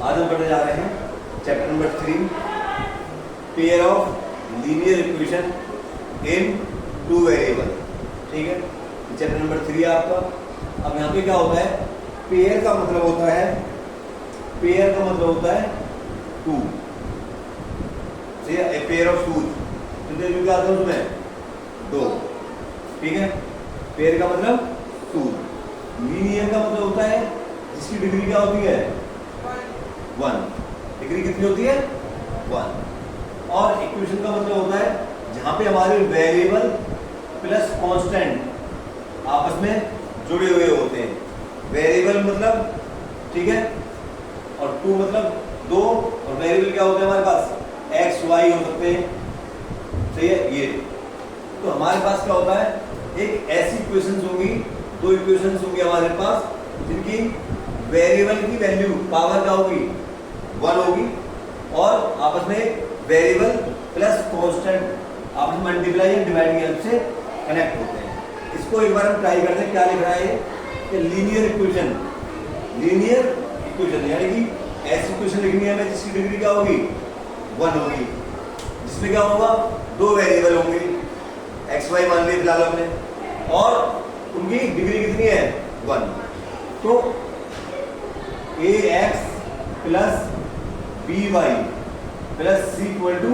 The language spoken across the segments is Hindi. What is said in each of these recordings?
आज हम पढ़ने जा रहे हैं chapter number 3, pair of linear equation in two variable. ठीक है, चैप्टर नंबर 3 है आपका। अब यहाँ पे क्या होता है, पेयर का मतलब होता है, पेयर का मतलब होता है two. A pair of twos, कितने क्या आता है उसमें? दो। ठीक है, पेयर का मतलब टू। लीनियर का मतलब होता है जिसकी डिग्री क्या होती है? 1। डिग्री कितनी होती है? 1। और इक्वेशन का मतलब होता है जहां पे हमारे वेरिएबल प्लस कांस्टेंट आपस में जुड़े हुए होते हैं। वेरिएबल मतलब, ठीक है, और टू मतलब दो, और वेरिएबल क्या होते हैं हमारे पास? एक्स वाई हो सकते हैं। सही है ये। तो हमारे पास क्या होता है, एक ऐसी इक्वेशंस होंगी, दो इक्वेशंस होंगी हमारे पास जिनकी वेरिएबल की वैल्यू पावर क्या होगी? 1 होगी, और आपस में वेरिएबल प्लस कांस्टेंट आपस में मल्टीप्लाई या डिवाइड की हेल्प से कनेक्ट होते हैं। इसको एक बार हम ट्राई करते हैं। क्या लिख रहा है ये? Linear equation. लीनियर इक्वेशन यानी कि ऐसी इक्वेशन लिखनी है हमें जिसकी डिग्री क्या होगी? 1 होगी, जिसमें क्या होगा? दो वेरिएबल होंगे, एक्स वाई मान लिए फिलहाल हमने, और उनकी डिग्री कितनी है? 1। तो A X plus B Y plus C equal to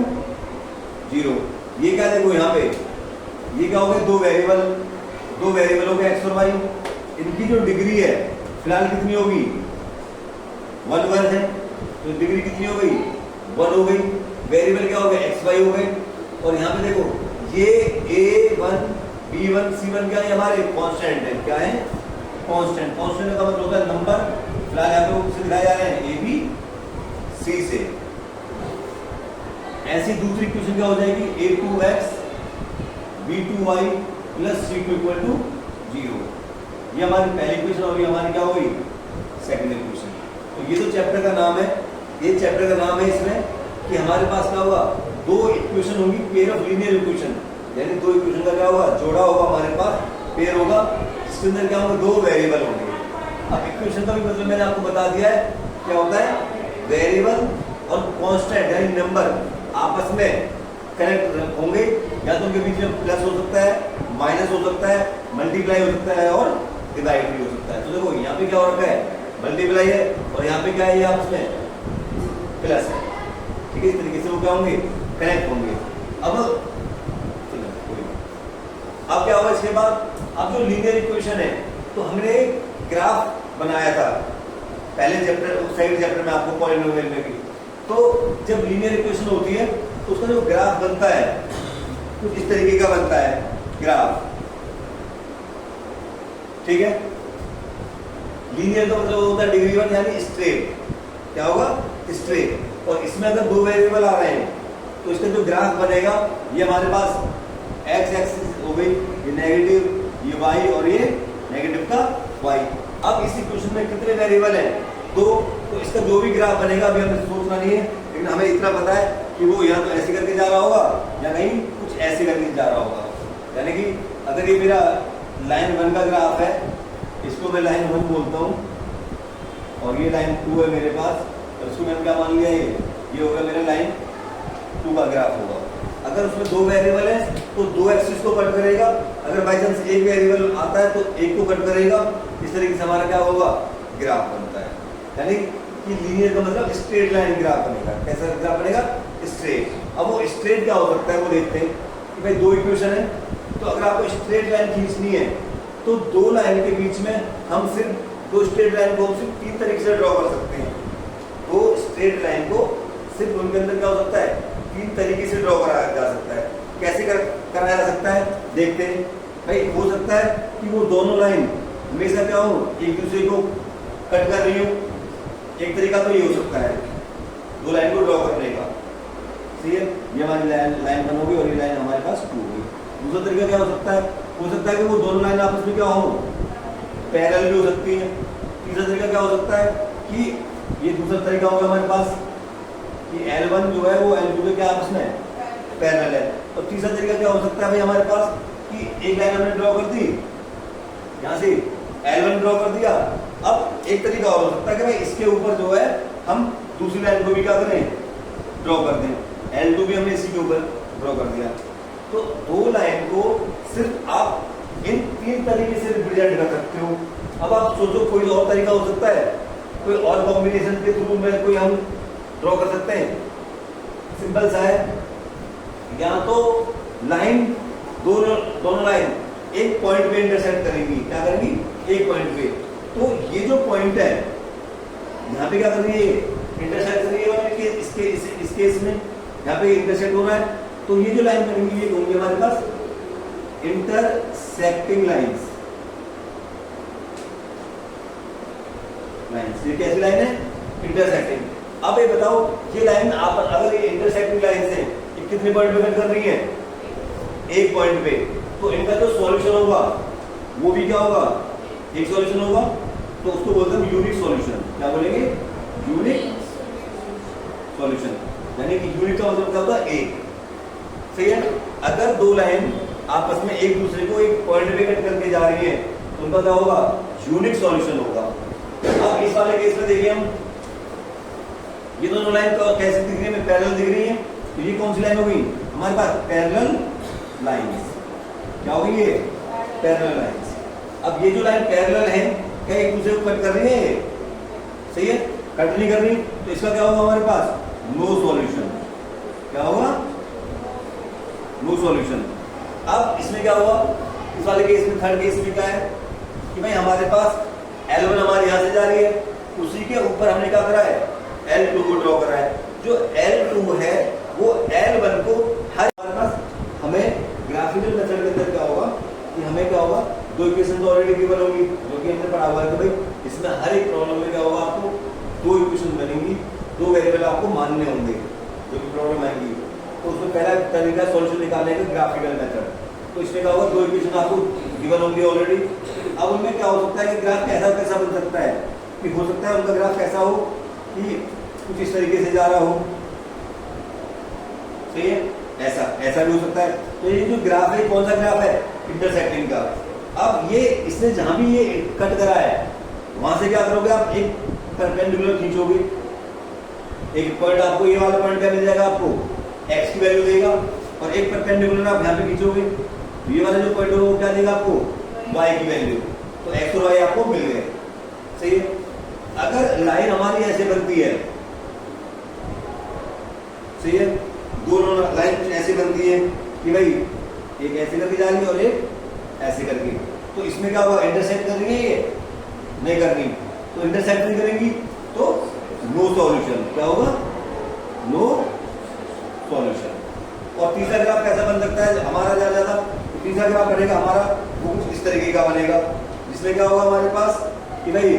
0। ये क्या देखो यहाँ पे, ये क्या हो गए? दो वेरिएबल हो गए एक्स और वाई। इनकी जो डिग्री है फिलहाल कितनी होगी? 1 है, तो डिग्री कितनी हो गई? 1 हो गई। वेरिएबल क्या हो गए? एक्स वाई हो गए। और यहाँ पे देखो ये A1 B1 C1 क्या है? हमारे कांस्टेंट है। क्या है? कांस्टेंट। कांस्टेंट का मतलब होता है नंबर। फिलहाल यहाँ पे वो किससे दिखाए जा रहे हैं? A B C से। ऐसी दूसरी इक्वेशन क्या हो जाएगी? A2x B2y plus C2 equal to 0। ये हमारी पहली इक्वेशन होगी, हमारी क्या होगी? Second equation. तो ये तो चैप्टर का नाम है, ये चैप्टर का नाम है इसमें कि हमारे पास क्या होगा? दो इक्वेशन होगी, पेयर ऑफ लीनियर इक्वेशन, यानी दो इक्वेशन का क्या होगा? जोड़ा होगा हमारे पास, पेयर होगा, जिसके अंदर क्या होगा? दो वेरिएबल होंगे। अब इक्वेशन का भी मतलब मैंने आपको बता दिया है, क्या होता है? वेरिएबल और कांस्टेंट यानी नंबर आपस में कनेक्ट होंगे, या तो उनके बीच में प्लस हो सकता है, माइनस हो सकता है, मल्टीप्लाई हो सकता है, और डिवाइड भी हो सकता है। तो देखो यहाँ पे क्या हो रखा है? मल्टीप्लाई है, और यहाँ पे क्या है? ये आपस में प्लस है। ठीक है, इस तरीके से वो क्या होंगे? कनेक्ट होंगे। अब क्या होगा इसके बाद? अब जो लीनियर इक्वेशन है, तो हमने ग्राफ बनाया था पहले चैप्टर, सेकंड चैप्टर में आपको पॉलिनोमियल में भी। तो जब लीनियर इक्वेशन होती है तो उसका जो ग्राफ बनता है कुछ इस तरीके का बनता है ग्राफ। ठीक है, लीनियर का मतलब होता है डिग्री 1 यानी स्ट्रेट। क्या होगा? स्ट्रेट। और इसमें अगर दो वेरिएबल आ रहे हैं तो इसका जो ग्राफ बनेगा, ये हमारे पास एक्स एक्सिस हो गई, ये नेगेटिव, ये वाई, और ये नेगेटिव का वाई। अब इस इक्वेशन में कितने वेरिएबल हैं? 2। तो इसका जो भी ग्राफ बनेगा अभी हमें सोचना नहीं है, लेकिन हमें इतना पता है कि वो या तो ऐसे करके जा रहा होगा या कहीं कुछ ऐसे करके जा रहा होगा। यानी कि अगर ये मेरा लाइन 1 का ग्राफ है, इसको मैं लाइन 1 बोलता हूँ, और ये लाइन 2 है मेरे पास, और इसको मैंने क्या मान लिया? ये होगा मेरा लाइन 2 का ग्राफ होगा। अगर उसमें दो वेरिएबल है तो दो एक्सिस को कट करेगा, अगर बाई चांस एक वेरिएबल आता है तो एक को कट करेगा। इस तरीके से हमारा क्या होगा? ग्राफ बनता है। यानी कि लीनियर का मतलब स्ट्रेट लाइन ग्राफ बनेगा। कैसा ग्राफ बनेगा? स्ट्रेट। अब वो स्ट्रेट क्या हो सकता है वो देखते हैं कि भाई दो इक्वेशन है, तो अगर आपको स्ट्रेट लाइन खींचनी है तो दो लाइन के बीच में हम सिर्फ दो स्ट्रेट लाइन को सिर्फ 3 तरीके से ड्रॉ कर सकते हैं। दो स्ट्रेट लाइन को सिर्फ उनके अंदर क्या हो सकता है? 3 तरीके से ड्रॉ कराया जा सकता है। कैसे कराया जा सकता है देखते हैं। भाई हो सकता है कि वो दोनों लाइन हमेशा क्या हो? एक दूसरे को कट कर रही हो। एक तरीका तो ये हो सकता है दो लाइन को ड्रॉ करने का। सही है, ये हमारी लाइन 1 होगी और ये लाइन हमारे पास 2 होगी। दूसरा तरीका क्या हो सकता है? हो सकता है कि वो दोनों लाइन आपस में क्या हो? पैरेलल भी हो सकती है। तीसरा तरीका क्या हो सकता है कि ये दूसरा तरीका होगा हमारे पास कि L1 जो है वो L2 के क्या आपस में पैरेलल है। और तीसरा तरीका क्या हो सकता है भाई हमारे पास कि एक लाइन हमने ड्रॉ कर दी, यहाँ से L1 ड्रॉ कर दिया। अब एक तरीका और हो सकता है कि भाई इसके ऊपर जो है हम दूसरी लाइन को भी क्या करें, ड्रॉ कर दें। L2 भी हमने इसी के ऊपर ड्रॉ कर दिया। तो दो लाइन को सिर्फ आप इन तीन तरीके से रिप्रेजेंट कर सकते हो। अब आप सोचो कोई और तरीका हो सकता है, कोई और कॉम्बिनेशन के थ्रू में कोई हम ड्रॉ कर सकते हैं? सिंपल सा है, या तो लाइन दोनों लाइन एक पॉइंट पे इंटरसेक्ट करेंगी। क्या करेंगी? एक पॉइंट पे। तो ये जो पॉइंट है यहाँ पे क्या कर रही है, इंटरसेक्ट कर रही है इस केस में यहाँ पे इंटरसेक्ट हो रहा है। तो ये जो लाइन करेंगी ये होंगी हमारे पास इंटरसेक्टिंग लाइंस। ये कैसी लाइन है? इंटरसेक्टिंग। अब ये बताओ, ये लाइन आप अगर ये इंटरसेक्टिंग लाइन है, ये कितने पॉइंट पे कट कर रही है? एक पॉइंट पे। तो इनका जो सॉल्यूशन होगा वो भी क्या होगा? एक सॉल्यूशन होगा। तो उसको बोलते हैं यूनिक सॉल्यूशन। क्या बोलेंगे? Unique solution. यानी कि यूनिक का मतलब क्या होता है? एक। सही है। अगर दो लाइन आपस में एक दूसरे को एक पॉइंट पे कट करके जा रही है तो उनका क्या होगा? यूनिक सॉल्यूशन होगा। अब इस वाले केस में देखिए हम, ये दोनों लाइन कैसे दिख रही है? पैरेलल दिख रही है। तो ये कौन सी लाइन हो गई हमारे पास? Parallel lines. क्या हो गई ये? Parallel lines. अब ये जो लाइन पैरेलल है क्या एक दूसरे को कट कर रही है? सही है, कट नहीं कर रही। तो इसका क्या होगा हमारे पास? No solution. क्या होगा? No solution. अब इसमें क्या हुआ? इस वाले केस में, थर्ड केस में क्या है कि भाई हमारे पास L1 हमारे यहां से जा रही है, उसी के ऊपर हमने क्या करा है? L2 को ड्रॉ करा है। जो L2 है वो L1 को हर हमें ग्राफिकल मेथड के अंदर क्या होगा कि हमें क्या होगा? दो इक्वेशन तो ऑलरेडी गिवन होगी जो कि हमने पढ़ा हुआ है कि भाई इसमें हर एक प्रॉब्लम में क्या होगा? आपको दो इक्वेशन बनेंगी, दो वेरिएबल आपको मानने होंगे जो कि प्रॉब्लम आएंगी। तो उसमें पहला तरीका सॉल्यूशन निकालने का ग्राफिकल मेथड। तो इसमें क्या होगा? दो इक्वेशन आपको गिवन होंगी ऑलरेडी। अब उनमें क्या हो सकता है कि ग्राफ कैसा बन सकता है कि हो सकता है उनका ग्राफ कैसा हो कि कुछ इस तरीके से जा रहा हो। सही है, ऐसा भी हो सकता है। तो ये जो ग्राफ है कौन सा ग्राफ है? इंटरसेक्टिंग का। अब ये इसने जहां भी ये कट करा है वहां से क्या करोगे आप? एक परपेंडिकुलर खींचोगे। एक पॉइंट आपको ये वाला पॉइंट क्या मिल जाएगा? आपको x की वैल्यू देगा और एक परपेंडिकुलर आप यहाँ पे खींचोगे, ये वाला जो पॉइंट होगा वो क्या देगा आपको? y की वैल्यू। तो x और y आपको मिल गए। सही है। अगर लाइन हमारी ऐसे बनती है, सही है, दोनों लाइन ऐसे बनती है कि भाई एक ऐसे करके जा रही है और एक ऐसे करके, तो इसमें क्या होगा? इंटरसेक्ट कर रही है ये? नहीं कर रही। तो इंटरसेक्ट नहीं करेंगी तो नो सॉल्यूशन। क्या होगा? No solution. और तीसरा ग्राफ कैसा बन सकता है हमारा? ज्यादा तो तीसरा ग्राफ बनेगा हमारा वो कुछ इस तरीके का बनेगा, जिसमें क्या होगा हमारे पास कि भाई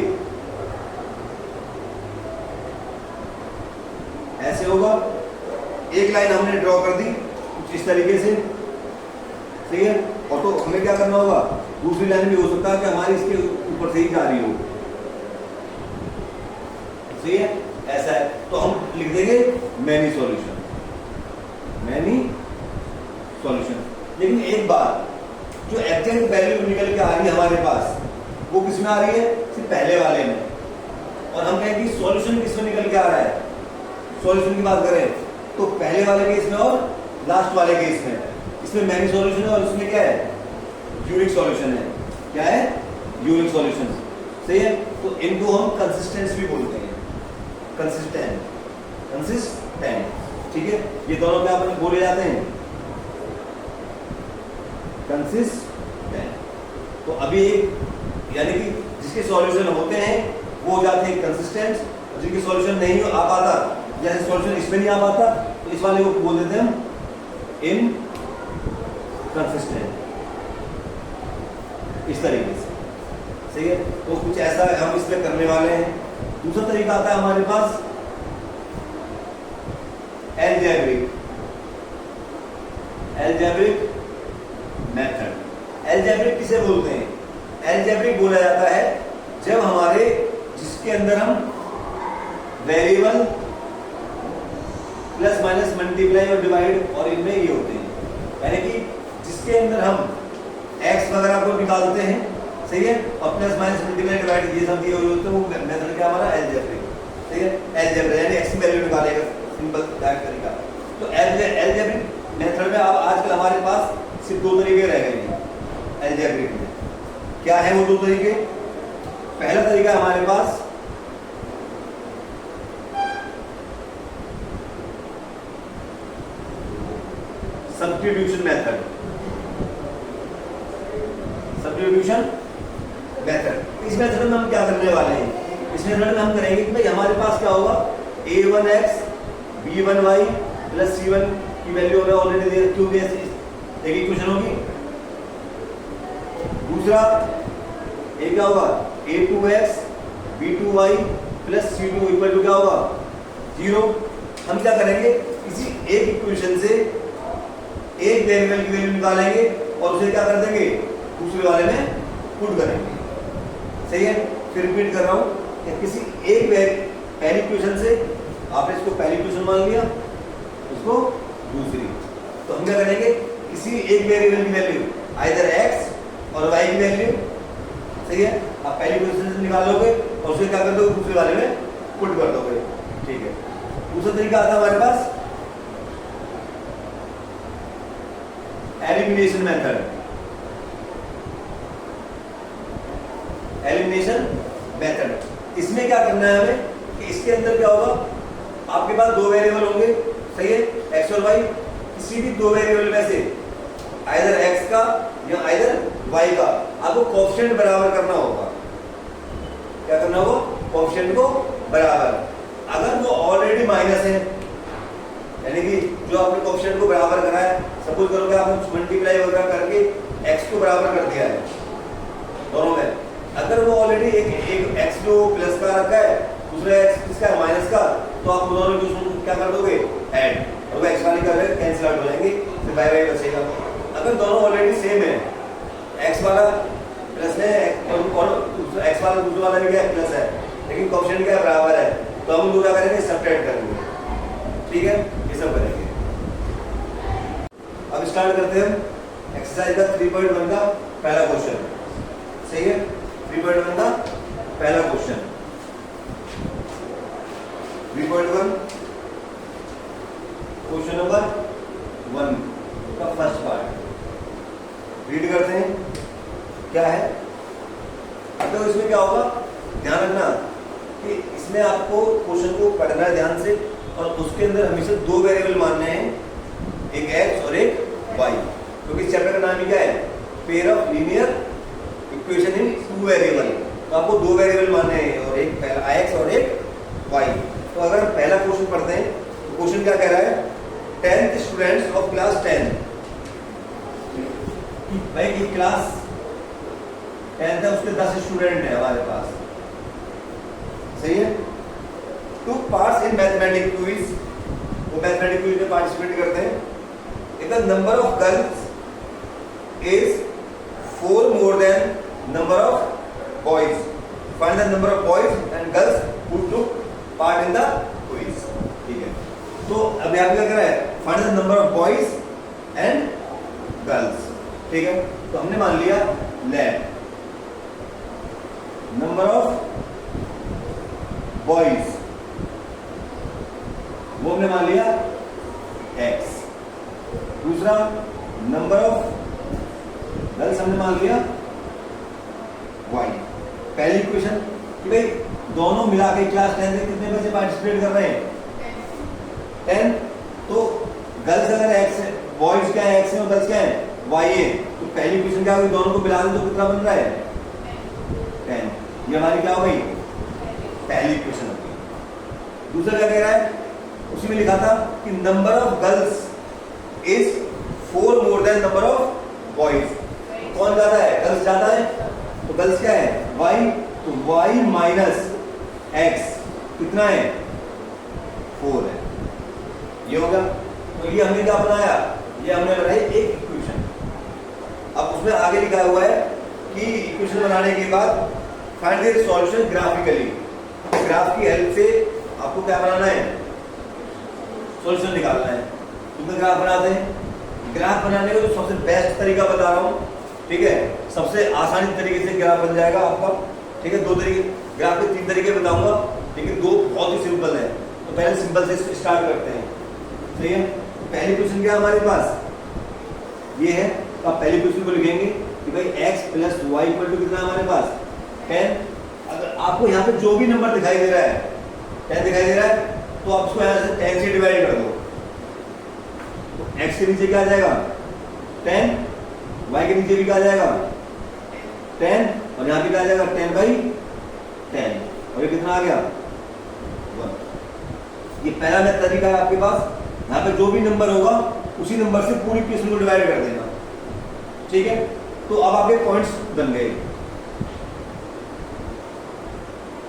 ऐसे होगा, एक लाइन हमने ड्रॉ कर दी कुछ इस तरीके से। सही है। और तो हमें क्या करना होगा? दूसरी लाइन भी हो सकता है कि हमारी इसके ऊपर से ही जा रही हो। सही है, ऐसा है। तो हम लिख देंगे मैनी सॉल्यूशन। Many solution. लेकिन एक बात, जो एग्जैक्ट वैल्यू निकल के आ रही है हमारे पास वो किस में आ रही है? सिर्फ पहले वाले में। और हम कहेंगे सॉल्यूशन किस में निकल के आ रहा है? सॉल्यूशन की बात करें तो पहले वाले केस में और लास्ट वाले केस में। इसमें मैनी सॉल्यूशन है और इसमें क्या है? यूनिक सॉल्यूशन है। क्या है? Unique solution. सही है। तो इनको हम कंसिस्टेंस भी बोलते हैं। कंसिस्टेंट। ठीक है, ये दोनों क्या अपन बोले जाते हैं? कंसिस्टेंट। तो अभी यानी कि जिसके सॉल्यूशन होते हैं वो हो जाते हैं कंसिस्टेंट, और जिनके सॉल्यूशन नहीं आ पाता, जैसे सॉल्यूशन इसमें नहीं आ पाता तो इस वाले को बोल देते हैं हम इनकंसिस्टेंट। इस तरीके से। सही है। तो कुछ ऐसा हम इसमें करने वाले हैं। दूसरा तरीका आता है हमारे पास एल्जेब्रिक मेथड। एल्जेब्रिक किसे बोलते हैं? एल्जेब्रिक बोला जाता है जब हमारे जिसके अंदर हम वेरिएबल प्लस माइनस मल्टीप्लाई और डिवाइड और इनमें ये होते हैं, यानी कि जिसके अंदर हम x वगैरह को निकालते हैं। सही है। और प्लस माइनस मल्टीप्लाई डिवाइड ये सब दिए हुए होते हैं, वो मेथड क्या हमारा? एल्जेब्रिक। सही है, एल्जेब्रिक। हमारे पास सिर्फ दो तरीके रह गए अलजेब्रिक में। क्या है वो दो तरीके? पहला तरीका है हमारे पास सब्स्टिट्यूशन मेथड। सब्स्टिट्यूशन मेथड, इस मेथड में हम क्या करने वाले हैं? इस मेथड में हम करेंगे कि भाई हमारे पास क्या होगा, a1x b1y प्लस c1 की वैल्यू हमें ऑलरेडी दे रखी होगी, एक इक्वेशन होगी। दूसरा ये क्या होगा, a2x b2y plus c2 equal to क्या होगा, 0। हम क्या करेंगे, किसी एक इक्वेशन से एक वेरिएबल की वैल्यू निकालेंगे और उसे क्या कर देंगे, दूसरे वाले में पुट करेंगे। सही है? फिर रिपीट कर रहा हूं कि किसी एक पहली इक्वेशन से आपने इसको पहली इक्वेशन मान लिया, इसको दूसरी, तो हम क्या करेंगे, किसी एक वेरिएबल की वैल्यू आइदर x और y की वैल्यू, सही है, आप पहली इक्वेशन से निकाल लोगे और उसे क्या कर दोगे, दूसरे वाले में पुट कर दोगे। ठीक है। दूसरा तरीका आता है हमारे पास एलिमिनेशन मेथड। एलिमिनेशन मेथड, इसमें क्या करना है हमें कि इसके अंदर क्या होगा, आपके पास दो वेरिएबल होंगे, सही है, x और y, किसी भी दो वेरिएबल में से आइदर x का या आइदर y का आपको कोएफिशिएंट बराबर करना होगा। क्या करना होगा, कोएफिशिएंट को बराबर। अगर वो ऑलरेडी माइनस है, यानी कि जो आपने कोएफिशिएंट को बराबर करा है, सपोज करो कि आपने मल्टीप्लाई वगैरह करके x को बराबर कर दिया है दोनों में, अगर वो ऑलरेडी एक x जो प्लस का रखा है, दूसरा x किसका है, माइनस का, तो आप दोनों को क्या कर दोगे, ऐड, और वो x वाली का कैंसिल आउट हो जाएंगे, फिर बाय बाय बचेगा। अगर दोनों ऑलरेडी सेम है, x वाला प्लस है और x वाला दूसरा वाला भी क्या है, प्लस है, लेकिन कोएफिशिएंट क्या है, बराबर है, तो हम लोग क्या करेंगे, सब्ट्रैक्ट करेंगे। ठीक है, ये सब करेंगे। अब स्टार्ट करते हैं एक्सरसाइज का 3.1 का पहला क्वेश्चन। सही है, 3.1 का पहला क्वेश्चन। 3.1 क्वेश्चन नंबर 1 का फर्स्ट पार्ट रीड करते हैं। क्या है, तो इसमें क्या होगा, ध्यान रखना कि इसमें आपको क्वेश्चन को पढ़ना है ध्यान से, और उसके अंदर हमेशा दो वेरिएबल मानने हैं, एक x और एक y, क्योंकि इस चैप्टर का नाम ही क्या है, pair of linear equation in two variable. तो आपको दो वेरिएबल मानने हैं, और एक x और एक y। तो अगर हम पहला क्वेश्चन पढ़ते हैं तो क्वेश्चन क्या कह रहा है, 10th स्टूडेंट्स ऑफ क्लास 10, भाई एक क्लास 10th है, उसके 10 स्टूडेंट है हमारे पास, सही है। Two parts in mathematics quiz, वो मैथमेटिक्स क्विज में पार्टिसिपेट करते हैं। If the number of girls is 4 more than number of boys, find the number of boys and girls who took part in the quiz. ठीक है, तो अब यहां क्या कर रहा है, find the number of boys and girls. ठीक है, तो हमने मान लिया लेट नंबर ऑफ बॉयज, वो हमने मान लिया x। दूसरा नंबर ऑफ गर्ल्स हमने मान लिया y। पहली इक्वेशन कि भाई दोनों मिला के क्लास 10 में कितने बच्चे पार्टिसिपेट कर रहे हैं, 10। तो गर्ल्स अगर x है, बॉयज क्या है, x है, और गर्ल्स क्या है, y है, तो पहली इक्वेशन क्या होगी, दोनों को मिला दें तो कितना बन रहा है, 10। ये हमारी क्या हो गई, पहली इक्वेशन हो गई। दूसरा क्या कह रहा है, उसी में लिखा था कि number of girls is 4 more than number of boys. कौन ज्यादा है, गर्ल्स ज्यादा है, तो गर्ल्स क्या है, y, तो y माइनस x कितना है, 4 है। ये होगा, तो ये हमने क्या बनाया, ये हमने बनाई एक इक्वेशन। अब उसमें आगे लिखा हुआ है कि इक्वेशन बनाने के बाद find the solution graphically, graph की हेल्प से आपको क्या बनाना है, सॉल्यूशन निकालना है। तो ग्राफ बनाते हैं, ग्राफ बनाने का जो सबसे बेस्ट तरीका बता रहा हूँ, ठीक है, सबसे आसानी तरीके से ग्राफ बन जाएगा आपका। ठीक है, दो तरीके, ग्राफ के 3 तरीके बताऊंगा, लेकिन 2 बहुत ही सिंपल है। तो पहले सिंपल से स्टार्ट करते हैं। सही है, पहली क्वेश्चन क्या है हमारे पास, ये है, तो आप पहली क्वेश्चन को लिखेंगे कि भाई x plus y equal to कितना है हमारे पास 10। अगर आपको यहाँ पे जो भी नंबर दिखाई दे रहा है 10 दिखाई दे रहा है, तो आप उसको यहाँ से 10 से डिवाइड कर दो, तो x के नीचे क्या आ जाएगा 10, y के नीचे भी क्या आ जाएगा 10, और यहाँ पे क्या आ जाएगा 10/10, और ये कितना आ गया 1। ये पहला तरीका है आपके पास, यहाँ पे जो भी नंबर होगा उसी नंबर से पूरी क्वेश्चन को डिवाइड कर देना, ठीक है। तो अब आपके पॉइंट्स बन गए,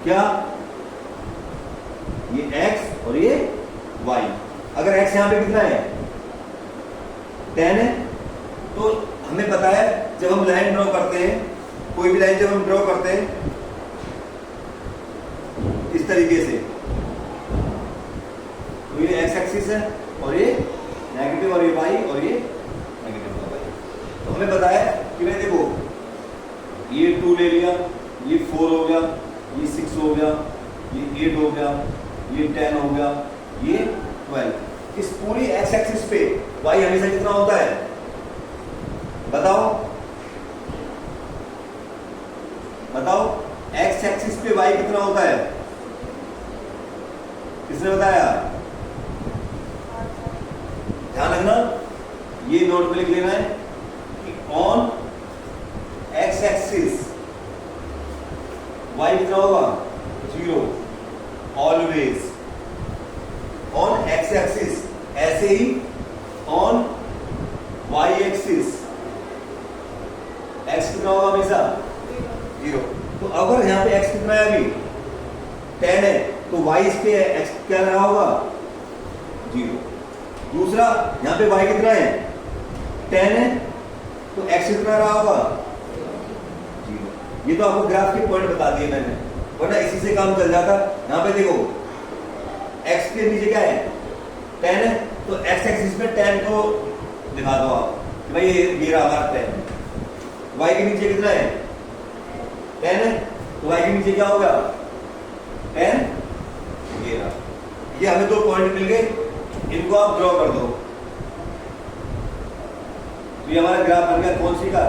क्या ये x और ये y। अगर x यहां पे कितना है 10 है, तो हमें पता है जब हम लाइन ड्रॉ करते हैं, कोई भी लाइन जब हम ड्रॉ करते हैं इस तरीके से, तो ये x एक्सिस है और ये नेगेटिव, और ये y और ये नेगेटिव का y। तो हमें पता है कि भाई देखो ये 2 ले लिया, ये 4 हो गया, ये 6 हो गया, ये 8 हो गया, ये 10 हो गया, ये 12। इस पूरी x एक्सिस पे y हमेशा कितना होता है बताओ बताओ, x एक्सिस पे y कितना होता है, किसने बताया? ध्यान रखना, ये नोट पे लिख लेना है कि ऑन x एक्सिस y कितना होगा 0 ऑलवेज, ऑन x एक्सिस, ऐसे ही ऑन y एक्सिस x कितना होगा हमेशा 0। तो अगर यहाँ पे x कितना है अभी 10 है, तो y इसके x क्या रहा होगा 0। दूसरा यहाँ पे y कितना है 10 है, तो x कितना रहा होगा 0। ये तो आपको ग्राफ के पॉइंट बता दिए मैंने, वरना इसी से काम चल जाता। यहाँ पे देखो x के नीचे क्या है 10 है, तो x एक्सिस पे 10 को दिखा दो आप कि भाई ये रहा हमारा 10। y के नीचे कितना है 10 है, तो y के नीचे क्या होगा 10, ये रहा। ये हमें दो पॉइंट मिल गए, इनको आप ड्रॉ कर दो, तो ये हमारा ग्राफ बन गया कौन सी का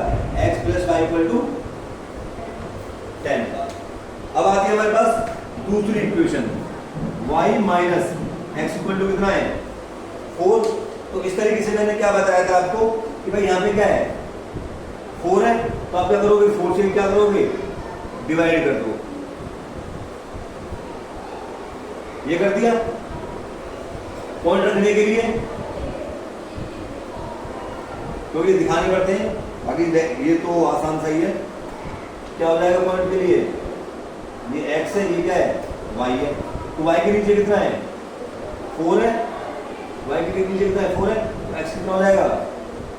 x plus y equal to 10 का। अब आती है हमारे पास दूसरी equation y minus x equal to कितना है 4। तो इस तरीके से मैंने क्या बताया था आपको कि भाई यहाँ पे क्या है 4 है, तो आप क्या करोगे 4 से क्या करोगे डिवाइड कर दो, ये कर दिया पॉइंट रखने के लिए, क्योंकि दिखाने पड़ते हैं। बाकी ये तो आसान सही है, क्या हो जाएगा पॉइंट के लिए ये x है, ये क्या है y है, तो y के नीचे कितना है 4 है, y के नीचे कितना है 4 है, तो x कितना हो जाएगा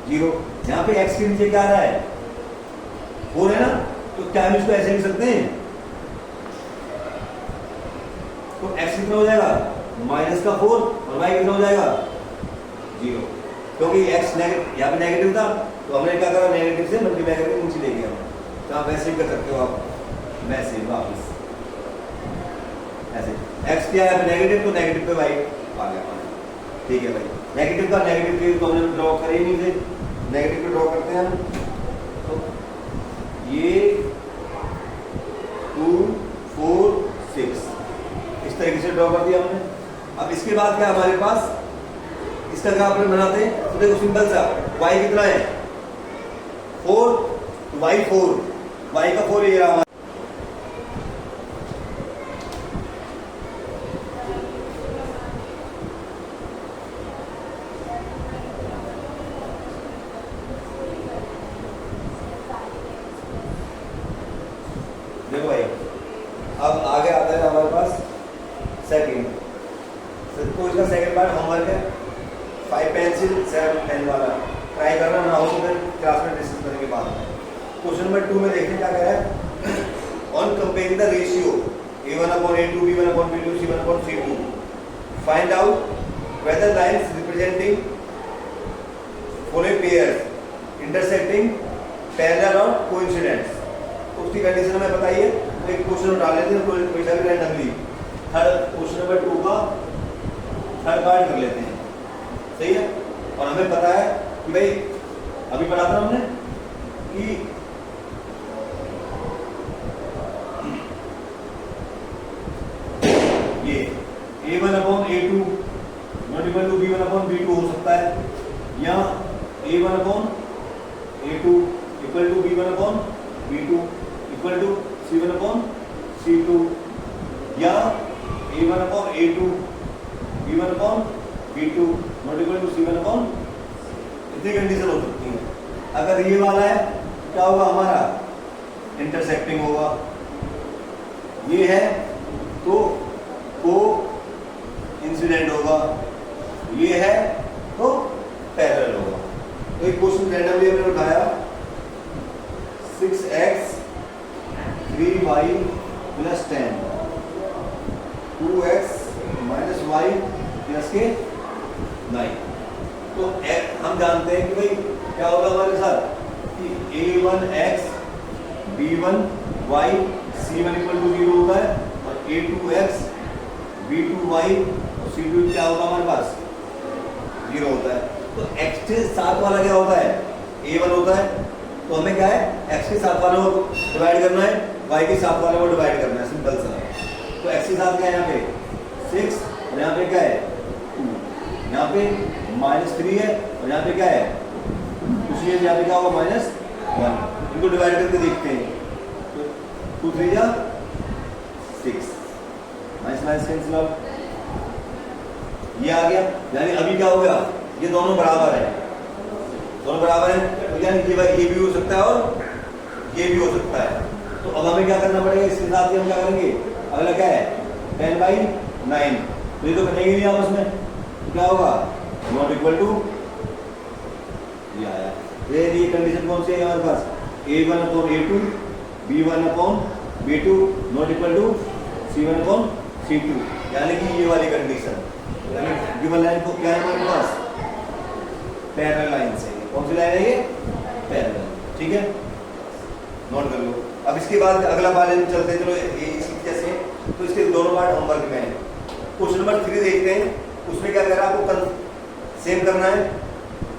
0। यहाँ पे x के नीचे क्या आ रहा है 4 है ना, तो क्या हम इसको ऐसे लिख सकते हैं, तो x कितना हो जाएगा माइनस का 4 और y कितना हो जाएगा 0, क्योंकि x यहाँ पे नेगेटिव था, तो हमने क्या करा नेगेटिव से मल्टीप्लाई करके नीचे ले गया। तो आप वैसे ही कर सकते हो, आप वैसे वापस ऐसे x क्या है नेगेटिव, तो नेगेटिव पे y आ गया, ठीक है भाई। नेगेटिव का नेगेटिव के तो हमने ड्रॉ करे ही नहीं थे, नेगेटिव पे ड्रॉ करते हैं हम, तो ये 2 4 6 इस तरीके से ड्रॉ कर दिया हमने। अब इसके बाद क्या हमारे पास इसका ग्राफ बनाते हैं, तो देखो सिंपल सा y कितना है 4, y 4, y का 4 ये रहा हमारा। देखो भाई अब आगे आता है हमारे पास सेकंड, तो इसका सेकंड पार्ट होमवर्क है 5 पेंसिल 7 पेन वाला, ट्राई करना ना हो तो फिर क्लास में डिस्कस करने के बाद। क्वेश्चन नंबर 2 में देखने क्या कह रहा है, on comparing the ratio a1/a2 b1/b2 c1/c2 find out whether lines representing four pairs intersecting parallel और कोइंसिडेंट्स, उसकी कंडीशन हमें बताइए। तो एक क्वेश्चन उठा लेते हैं, कोई सा भी रैंडमली, क्वेश्चन नंबर 2 का थर्ड पार्ट कर लेते हैं, सही है। और हमें पता है कि भाई अभी पढ़ा था हमने कि ये a1/a2 not equal to b1/b2 हो सकता है, या a1/a2 equal to b1/b2 equal to c1/c2, या a1/a2 b1/b2 not equal to c1/, इतनी कंडीशन हो सकती है। अगर ये वाला है क्या होगा, हमारा इंटरसेक्टिंग होगा, ये है तो को इंसिडेंट होगा, ये है तो पैरेलल होगा। तो एक क्वेश्चन रैंडमली हमने उठाया 6x 3y + 10 2x - y + के 9। तो हम जानते हैं कि भाई क्या होगा हमारे साथ कि a1x b1y c1 = 0 होता है, और a2x b2y और c2 क्या होगा हमारे पास 0 होता है। तो x के साथ वाला क्या होता है, a1 होता है, तो हमें क्या है x के साथ वाले को डिवाइड करना है, y के साथ वाले को डिवाइड करना है, सिंपल सा। तो x के साथ क्या है यहाँ पे 6, और यहाँ पे क्या है 2, यहाँ पे -3 है, और यहाँ पे क्या है कुछ नहीं है, यहाँ पे क्या होगा -1। इनको डिवाइड करके देखते हैं, तो 2 3 जा 6, माइनस कैंसिल आउट, ये आ गया। यानी अभी क्या हो गया, ये दोनों बराबर है, दोनों बराबर है, तो यानी ये भी हो सकता है और ये भी हो सकता है। तो अब हमें क्या करना पड़ेगा, इसके साथ ही हम क्या करेंगे, अगला क्या है 10/9, तो ये तो कटेंगे नहीं आपस में, क्या होगा नॉट इक्वल टू, ये आया। ये कंडीशन कौन सी है हमारे पास, a1/a2 b1/b2 not equal to c1/c2, यानी कि ये वाली कंडीशन। यानी गिवन लाइन को क्या है हमारे पास, पैरेलल लाइन से। कौन सी लाइन है ये, पैरेलल, ठीक है, नोट कर लो। अब इसके बाद अगला पार्ट में चलते हैं, चलो ये इसी जैसे, तो इसके दोनों पार्ट होमवर्क में है। क्वेश्चन नंबर 3 देखते हैं, उसमें क्या कह रहा है, आपको सेम करना है,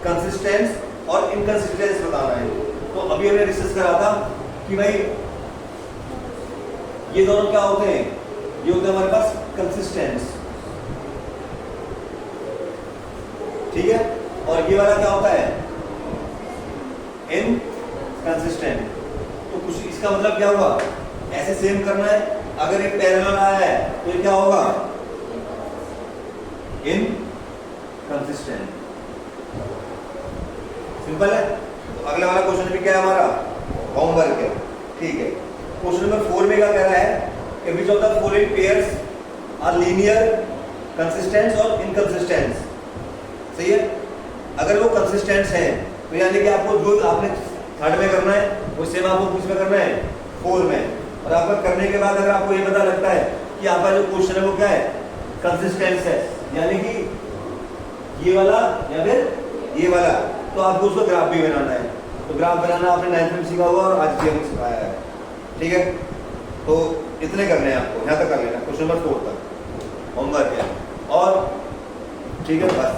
कंसिस्टेंस और इनकंसिस्टेंस बताना है। तो अभी हमने डिस्कस करा था कि भाई ये दोनों क्या होते हैं, ये होते हैं हमारे पास कंसिस्टेंस, ठीक है, और ये वाला क्या होता है इनकंसिस्टेंट। तो कुछ इसका मतलब क्या हुआ, ऐसे सेम करना है, अगर ये पैरेलल आया है तो ये क्या होगा इनकंसिस्टेंट, सिंपल है। तो अगला वाला क्वेश्चन भी क्या है हमारा, होमवर्क है, ठीक है। क्वेश्चन नंबर 4 में क्या कह रहा है, which of the following pairs are linear, consistent और इनकंसिस्टेंट। सही है, अगर वो कंसिस्टेंट है तो यानी कि आपको जो आपने 3rd में करना है वो सेम आपको किस में करना है 4 में। और आपका करने के बाद अगर आपको ये पता लगता है कि आपका जो क्वेश्चन है वो क्या है कंसिस्टेंस है, यानी कि ये वाला या फिर ये वाला, तो आपको उसका ग्राफ भी बनाना है। तो ग्राफ बनाना आपने 9th में सीखा हुआ और आज भी हमने सिखाया है, ठीक है। तो इतने करने हैं आपको, यहाँ तक कर लेना, क्वेश्चन नंबर 4 तक होमवर्क है, और ठीक है बस।